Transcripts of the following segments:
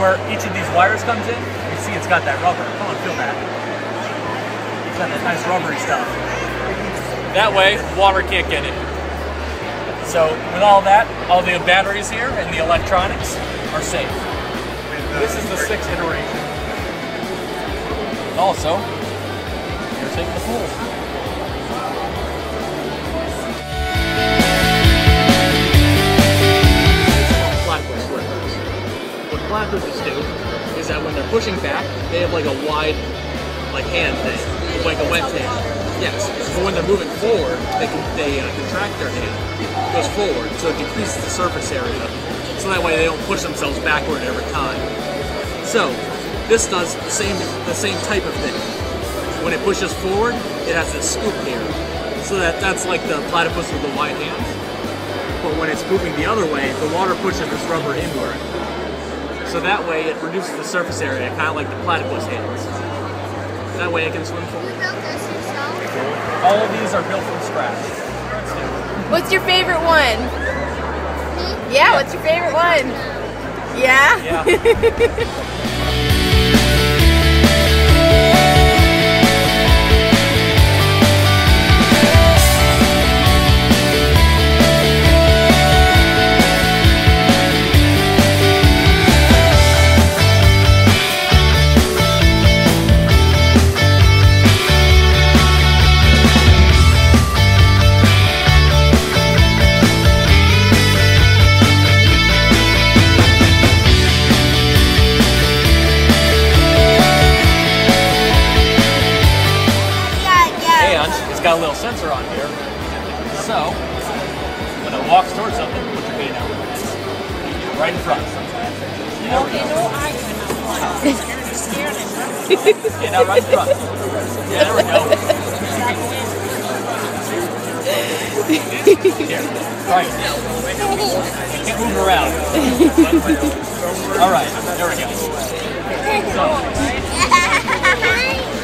where each of these wires comes in, you see it's got that rubber. Come on, feel that. It's got that nice rubbery stuff. That way, water can't get in. So with all that, all the batteries here and the electronics are safe. This is the 6th iteration. Also, you're taking the pool. Platypus slippers. What platypuses do is that when they're pushing back, they have like a wide, like hand thing, like a wet hand. Yes, but when they're moving forward, they contract their hand, it goes forward, so it decreases the surface area. So that way they don't push themselves backward every time. So this does the same type of thing. When it pushes forward, it has this scoop here. So that's like the platypus with the wide hand. But when it's moving the other way, the water pushes this rubber inward. So that way it reduces the surface area, kind of like the platypus hands. That way it can swim forward. You built this yourself? All of these are built from scratch. What's your favorite one? Me? Yeah, what's your favorite one? Yeah? Yeah. It's got a little sensor on here, so when it walks towards something, put your hand out. Right in front. There we go. Hand out right in front. Yeah, there we go. Here, right. You can't move around. All right, there we go. So,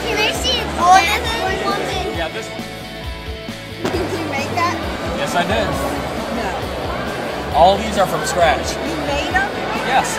Can I see it? Oh, yeah, this one. Did you make that? Yes, I did. No. All these are from scratch. You made them? Yes.